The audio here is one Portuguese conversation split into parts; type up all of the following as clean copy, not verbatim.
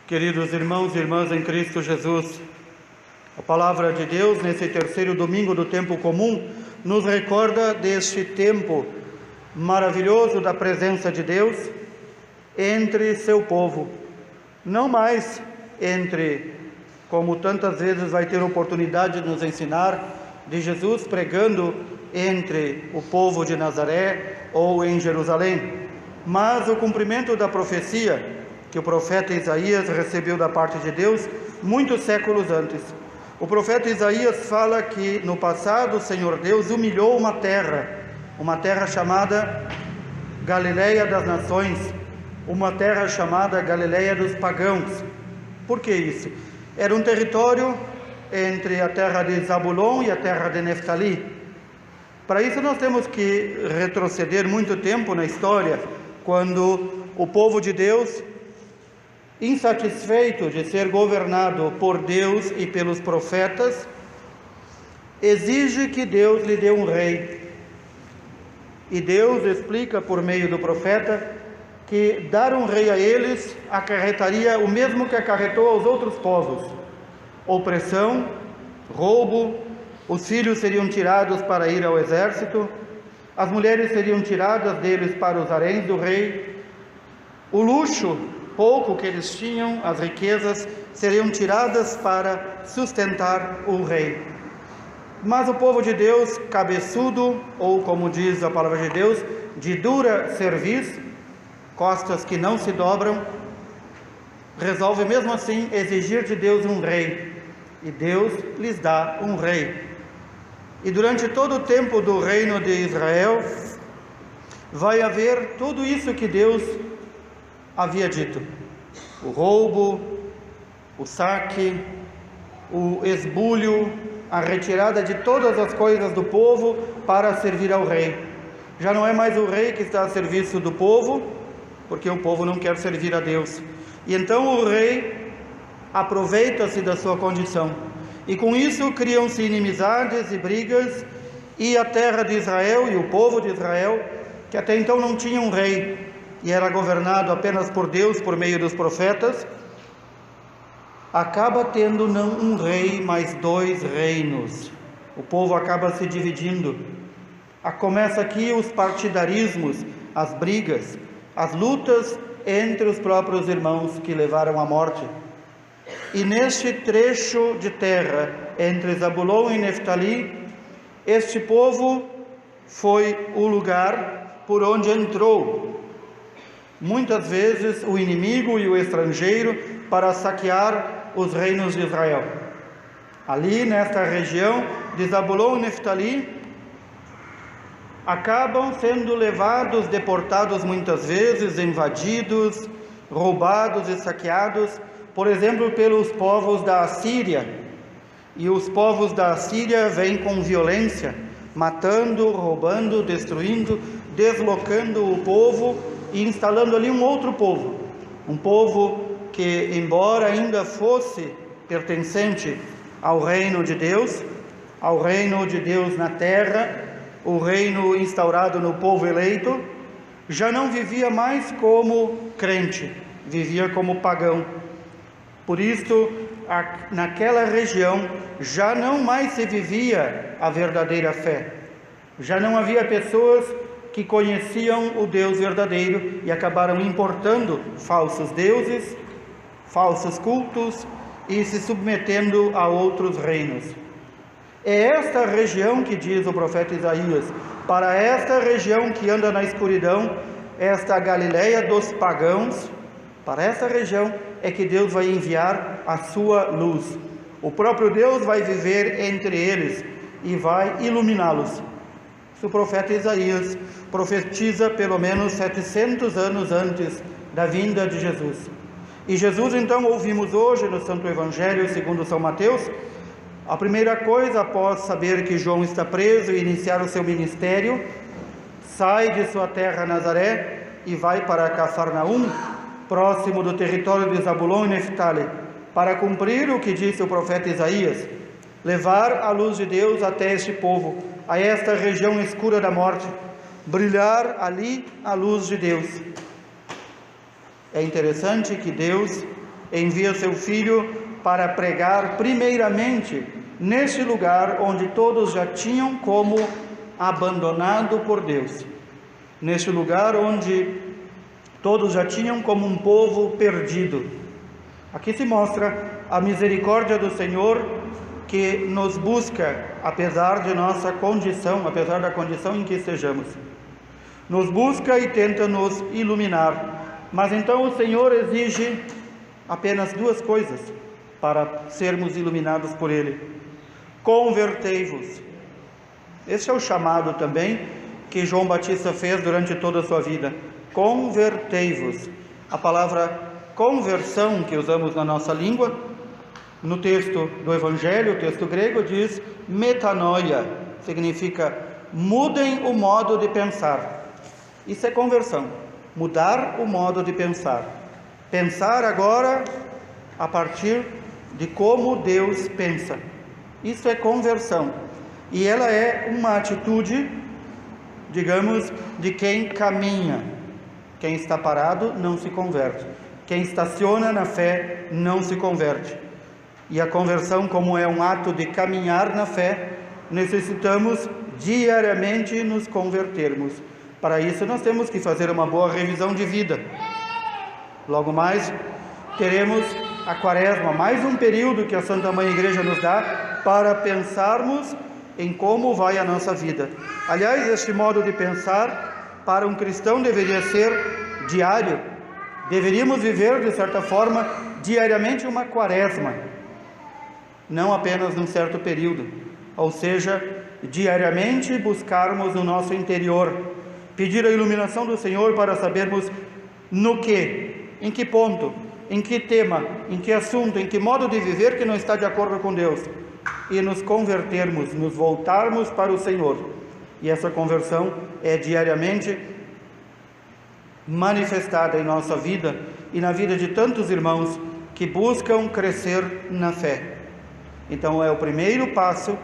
Queridos irmãos e irmãs em Cristo Jesus, a palavra de Deus, nesse terceiro domingo do tempo comum, nos recorda deste tempo maravilhoso da presença de Deus entre seu povo. Não mais entre, como tantas vezes vai ter oportunidade de nos ensinar, de Jesus pregando entre o povo de Nazaré ou em Jerusalém, mas o cumprimento da profecia que o profeta Isaías recebeu da parte de Deus muitos séculos antes. O profeta Isaías fala que no passado o Senhor Deus humilhou uma terra chamada Galileia das Nações, uma terra chamada Galileia dos Pagãos. Por que isso? Era um território entre a terra de Zabulon e a terra de Neftali. Para isso nós temos que retroceder muito tempo na história, quando o povo de Deus, insatisfeito de ser governado por Deus e pelos profetas, exige que Deus lhe dê um rei. E Deus explica por meio do profeta que dar um rei a eles acarretaria o mesmo que acarretou aos outros povos: opressão, roubo, os filhos seriam tirados para ir ao exército, as mulheres seriam tiradas deles para os haréns do rei, o luxo pouco que eles tinham, as riquezas, seriam tiradas para sustentar o rei. Mas o povo de Deus, cabeçudo, ou como diz a palavra de Deus, de dura cerviz, costas que não se dobram, resolve mesmo assim exigir de Deus um rei. E Deus lhes dá um rei. E durante todo o tempo do reino de Israel, vai haver tudo isso que Deus havia dito: o roubo, o saque, o esbulho, a retirada de todas as coisas do povo para servir ao rei. Já não é mais o rei que está a serviço do povo, porque o povo não quer servir a Deus. E então o rei aproveita-se da sua condição. E com isso criam-se inimizades e brigas, e a terra de Israel e o povo de Israel, que até então não tinha um rei, e era governado apenas por Deus por meio dos profetas, acaba tendo não um rei, mas dois reinos. O povo acaba se dividindo. Começa aqui os partidarismos, as brigas, as lutas entre os próprios irmãos que levaram à morte. E neste trecho de terra entre Zabulon e Neftali, este povo foi o lugar por onde entrou muitas vezes o inimigo e o estrangeiro para saquear os reinos de Israel. Ali nesta região de Zabulon e Neftali, acabam sendo levados, deportados muitas vezes, invadidos, roubados e saqueados, por exemplo, pelos povos da Assíria. E os povos da Assíria vêm com violência, matando, roubando, destruindo, deslocando o povo e instalando ali um outro povo, um povo que, embora ainda fosse pertencente ao reino de Deus na terra, o reino instaurado no povo eleito, já não vivia mais como crente, vivia como pagão. Por isso, naquela região já não mais se vivia a verdadeira fé, já não havia pessoas que conheciam o Deus verdadeiro e acabaram importando falsos deuses, falsos cultos e se submetendo a outros reinos. É esta região que diz o profeta Isaías: para esta região que anda na escuridão, esta Galileia dos pagãos, para esta região é que Deus vai enviar a sua luz. O próprio Deus vai viver entre eles e vai iluminá-los. O profeta Isaías profetiza pelo menos 700 anos antes da vinda de Jesus. E Jesus, então, ouvimos hoje no Santo Evangelho segundo São Mateus, a primeira coisa, após saber que João está preso e iniciar o seu ministério, sai de sua terra Nazaré e vai para Cafarnaum, próximo do território de Zabulon e Neftali, para cumprir o que disse o profeta Isaías: levar a luz de Deus até este povo, a esta região escura da morte, brilhar ali a luz de Deus. É interessante que Deus envia seu Filho para pregar primeiramente neste lugar onde todos já tinham como abandonado por Deus, neste lugar onde todos já tinham como um povo perdido. Aqui se mostra a misericórdia do Senhor, que nos busca apesar de nossa condição, apesar da condição em que estejamos. Nos busca e tenta nos iluminar. Mas então o Senhor exige apenas duas coisas para sermos iluminados por Ele: convertei-vos. Esse é o chamado também que João Batista fez durante toda a sua vida. Convertei-vos. A palavra conversão que usamos na nossa língua, no texto do Evangelho, o texto grego diz metanoia, significa mudem o modo de pensar. Isso é conversão, mudar o modo de pensar. Pensar agora a partir de como Deus pensa. Isso é conversão. E ela é uma atitude, digamos, de quem caminha. Quem está parado não se converte. Quem estaciona na fé não se converte. E a conversão, como é um ato de caminhar na fé, necessitamos diariamente nos convertermos. Para isso nós temos que fazer uma boa revisão de vida. Logo mais teremos a Quaresma, mais um período que a Santa Mãe Igreja nos dá para pensarmos em como vai a nossa vida. Aliás, este modo de pensar para um cristão deveria ser diário. Deveríamos viver, de certa forma, diariamente uma Quaresma, não apenas num certo período, ou seja, diariamente buscarmos o nosso interior, pedir a iluminação do Senhor para sabermos no que, em que ponto, em que tema, em que assunto, em que modo de viver que não está de acordo com Deus, e nos convertermos, nos voltarmos para o Senhor. E essa conversão é diariamente manifestada em nossa vida e na vida de tantos irmãos que buscam crescer na fé. Então é o primeiro passo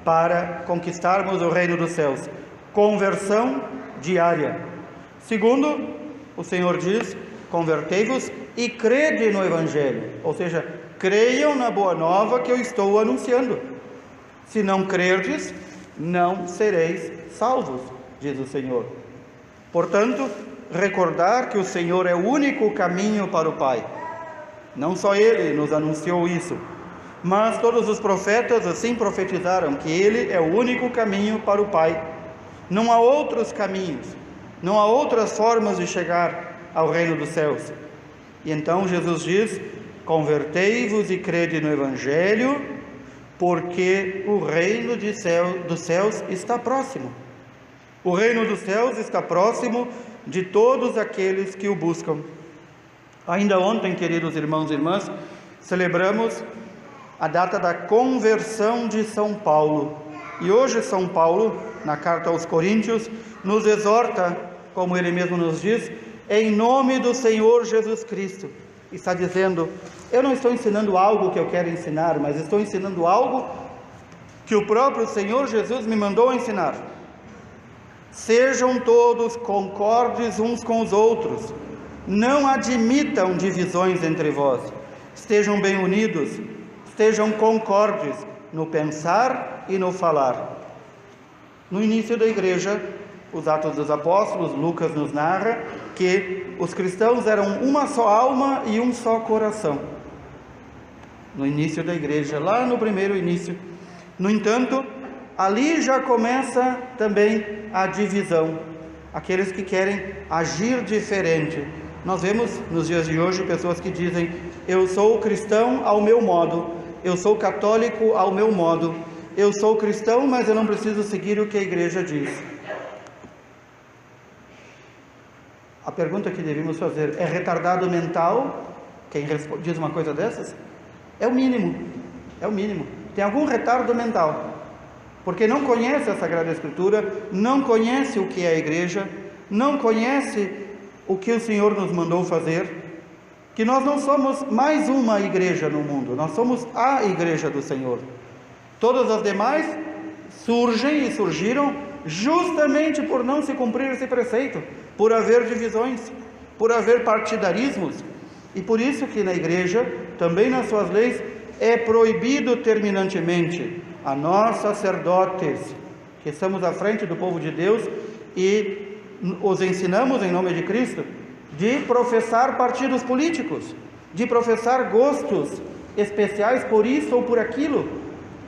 para conquistarmos o reino dos céus, conversão diária. Segundo, o Senhor diz: convertei-vos e crede no Evangelho, ou seja, creiam na boa nova que eu estou anunciando. Se não crerdes, não sereis salvos, diz o Senhor. Portanto, recordar que o Senhor é o único caminho para o Pai. Não só Ele nos anunciou isso, mas todos os profetas assim profetizaram, que Ele é o único caminho para o Pai. Não há outros caminhos, não há outras formas de chegar ao reino dos céus. E então Jesus diz: convertei-vos e crede no Evangelho, porque o reino dos céus está próximo. O reino dos céus está próximo de todos aqueles que o buscam. Ainda ontem, queridos irmãos e irmãs, celebramos a data da conversão de São Paulo. E hoje São Paulo, na carta aos Coríntios, nos exorta, como ele mesmo nos diz, em nome do Senhor Jesus Cristo. Está dizendo: eu não estou ensinando algo que eu quero ensinar, mas estou ensinando algo que o próprio Senhor Jesus me mandou ensinar. Sejam todos concordes uns com os outros, não admitam divisões entre vós, estejam bem unidos, estejam concordes no pensar e no falar. No início da igreja, os Atos dos Apóstolos, Lucas nos narra que os cristãos eram uma só alma e um só coração. No início da igreja, lá no primeiro início. No entanto, ali já começa também a divisão. Aqueles que querem agir diferente. Nós vemos nos dias de hoje pessoas que dizem: eu sou cristão ao meu modo, eu sou católico ao meu modo, eu sou cristão, mas eu não preciso seguir o que a igreja diz. A pergunta que devemos fazer: é retardado mental quem diz uma coisa dessas? É o mínimo, é o mínimo. Tem algum retardo mental, porque não conhece a Sagrada Escritura, não conhece o que é a igreja, não conhece o que o Senhor nos mandou fazer, que nós não somos mais uma igreja no mundo, nós somos a igreja do Senhor. Todas as demais surgem e surgiram justamente por não se cumprir esse preceito, por haver divisões, por haver partidarismos. E por isso que na igreja, também nas suas leis, é proibido terminantemente a nós sacerdotes, que estamos à frente do povo de Deus e os ensinamos em nome de Cristo, de professar partidos políticos, de professar gostos especiais por isso ou por aquilo.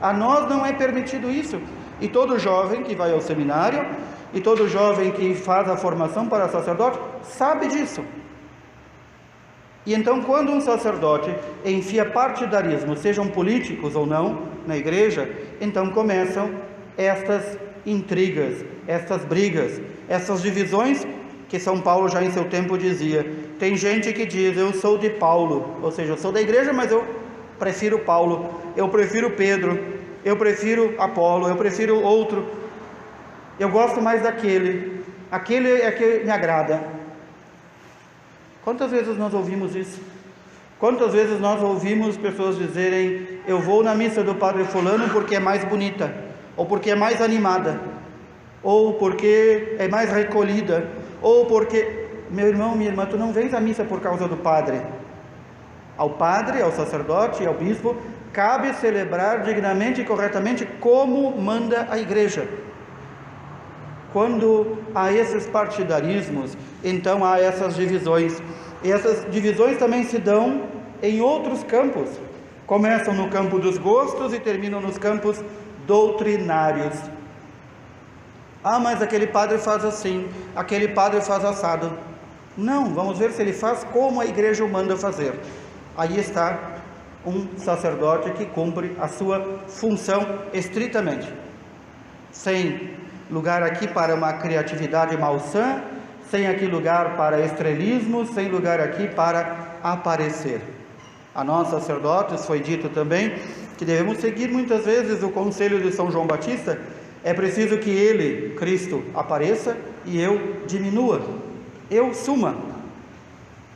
A nós não é permitido isso. E todo jovem que vai ao seminário, e todo jovem que faz a formação para sacerdote, sabe disso. E então, quando um sacerdote enfia partidarismo, sejam políticos ou não, na igreja, então começam estas intrigas, estas brigas, essas divisões que São Paulo já em seu tempo dizia. Tem gente que diz, eu sou de Paulo, ou seja, eu sou da igreja, mas eu prefiro Paulo, eu prefiro Pedro, eu prefiro Apolo, eu prefiro outro, eu gosto mais daquele, aquele é que me agrada. Quantas vezes nós ouvimos isso? Quantas vezes nós ouvimos pessoas dizerem, eu vou na missa do Padre fulano porque é mais bonita, ou porque é mais animada, ou porque é mais recolhida, ou porque, meu irmão, minha irmã, tu não vens à missa por causa do padre. Ao padre, ao sacerdote e ao bispo, cabe celebrar dignamente e corretamente como manda a igreja. Quando há esses partidarismos, então há essas divisões. E essas divisões também se dão em outros campos. Começam no campo dos gostos e terminam nos campos doutrinários. Ah, mas aquele padre faz assim, aquele padre faz assado. Não, vamos ver se ele faz como a igreja o manda fazer. Aí está um sacerdote que cumpre a sua função estritamente, sem lugar aqui para uma criatividade malsã, sem aqui lugar para estrelismo, sem lugar aqui para aparecer. A nós sacerdotes foi dito também que devemos seguir muitas vezes o conselho de São João Batista. É preciso que ele, Cristo, apareça e eu diminua, eu suma.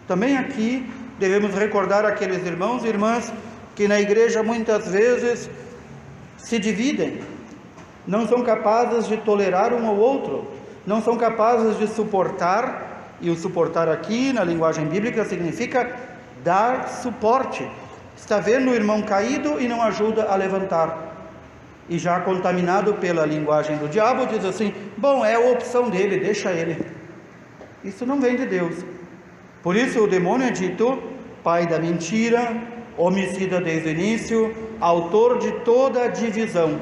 Também aqui devemos recordar aqueles irmãos e irmãs que na igreja muitas vezes se dividem, não são capazes de tolerar um ao outro, não são capazes de suportar, e o suportar aqui na linguagem bíblica significa dar suporte. Está vendo o irmão caído e não ajuda a levantar, e já contaminado pela linguagem do diabo, diz assim, bom, é a opção dele, deixa ele. Isso não vem de Deus. Por isso o demônio é dito pai da mentira, homicida desde o início, autor de toda a divisão.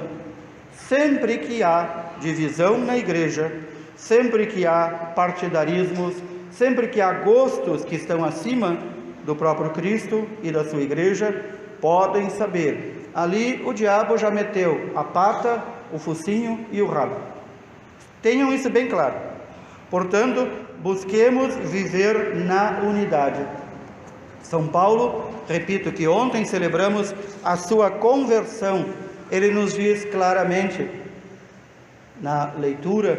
Sempre que há divisão na igreja, sempre que há partidarismos, sempre que há gostos que estão acima do próprio Cristo e da sua igreja, podem saber, ali o diabo já meteu a pata, o focinho e o rabo. Tenham isso bem claro. Portanto, busquemos viver na unidade. São Paulo, repito que ontem celebramos a sua conversão. Ele nos diz claramente, na leitura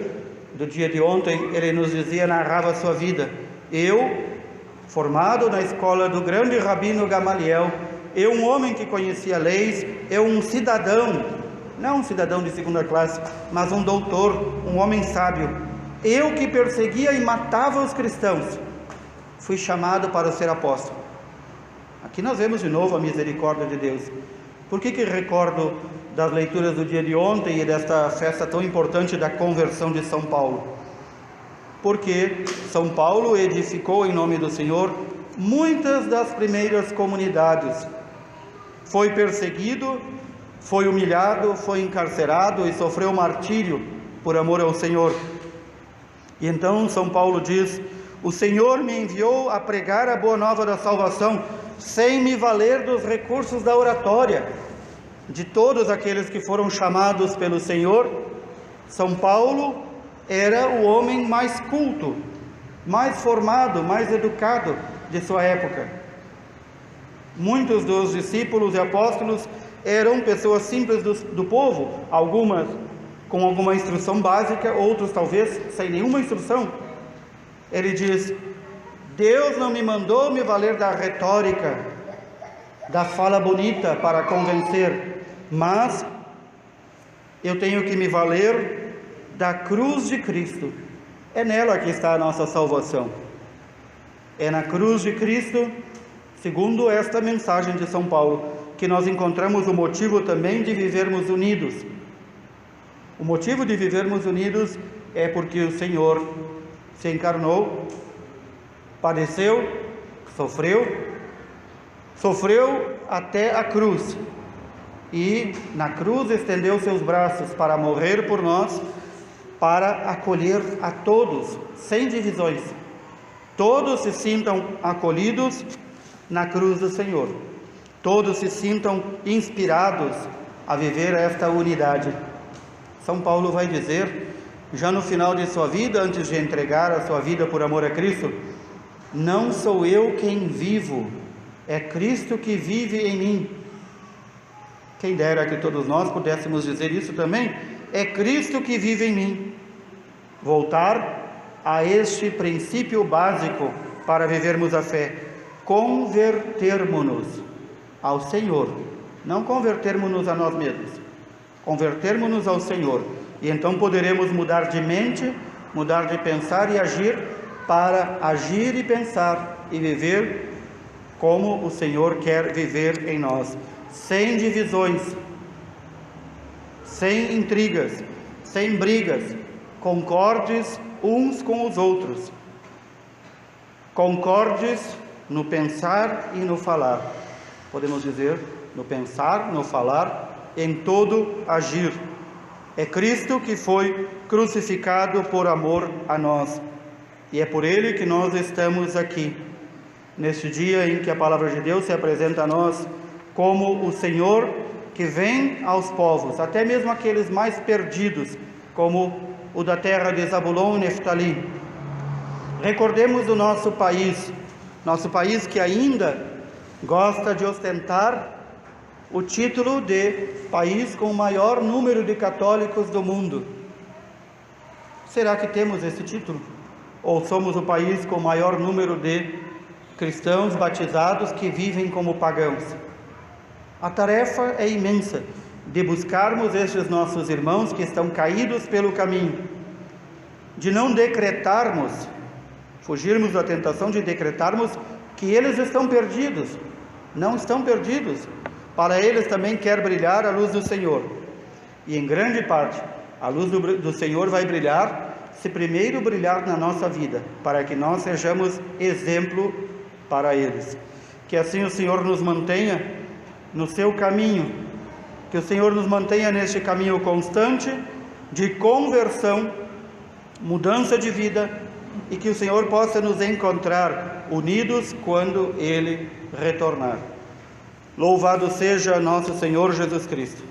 do dia de ontem, ele nos dizia, narrava a sua vida. Eu, formado na escola do grande rabino Gamaliel, eu, um homem que conhecia leis, eu, um cidadão, não um cidadão de segunda classe, mas um doutor, um homem sábio, eu que perseguia e matava os cristãos, fui chamado para ser apóstolo. Aqui nós vemos de novo a misericórdia de Deus. Por que recordo das leituras do dia de ontem e desta festa tão importante da conversão de São Paulo? Porque São Paulo edificou em nome do Senhor muitas das primeiras comunidades. Foi perseguido, foi humilhado, foi encarcerado e sofreu martírio por amor ao Senhor. E então São Paulo diz, o Senhor me enviou a pregar a boa nova da salvação, sem me valer dos recursos da oratória. De todos aqueles que foram chamados pelo Senhor, São Paulo era o homem mais culto, mais formado, mais educado de sua época. Muitos dos discípulos e apóstolos eram pessoas simples do povo, algumas com alguma instrução básica, outros talvez sem nenhuma instrução. Ele diz, Deus não me mandou me valer da retórica, da fala bonita para convencer, mas eu tenho que me valer da cruz de Cristo. É nela que está a nossa salvação. É na cruz de Cristo segundo esta mensagem de São Paulo, que nós encontramos o motivo também de vivermos unidos. O motivo de vivermos unidos é porque o Senhor se encarnou, padeceu, sofreu até a cruz, e na cruz estendeu seus braços para morrer por nós, para acolher a todos, sem divisões. Todos se sintam acolhidos na cruz do Senhor. Todos se sintam inspirados a viver esta unidade. São Paulo vai dizer, já no final de sua vida, antes de entregar a sua vida por amor a Cristo: não sou eu quem vivo, é Cristo que vive em mim. Quem dera que todos nós pudéssemos dizer isso também: é Cristo que vive em mim. Voltar a este princípio básico para vivermos a fé: convertermos-nos ao Senhor, não convertermos-nos a nós mesmos, convertermos-nos ao Senhor, e então poderemos mudar de mente, mudar de pensar e agir, para agir e pensar e viver como o Senhor quer viver em nós, sem divisões, sem intrigas, sem brigas, concordes uns com os outros, concordes no pensar e no falar. Podemos dizer, no pensar, no falar, em todo agir. É Cristo que foi crucificado por amor a nós, e é por Ele que nós estamos aqui, neste dia em que a palavra de Deus se apresenta a nós como o Senhor que vem aos povos, até mesmo aqueles mais perdidos, como o da terra de Zabulon e Neftali. Recordemos o nosso país que ainda gosta de ostentar o título de país com o maior número de católicos do mundo. Será que temos esse título? Ou somos o país com o maior número de cristãos batizados que vivem como pagãos? A tarefa é imensa de buscarmos estes nossos irmãos que estão caídos pelo caminho, de não decretarmos, fugirmos da tentação de decretarmos que eles estão perdidos. Não estão perdidos. Para eles também quer brilhar a luz do Senhor, e em grande parte a luz do Senhor vai brilhar se primeiro brilhar na nossa vida, para que nós sejamos exemplo para eles. Que assim o Senhor nos mantenha no seu caminho, que o Senhor nos mantenha neste caminho constante de conversão, mudança de vida, e que o Senhor possa nos encontrar unidos quando Ele retornar. Louvado seja nosso Senhor Jesus Cristo.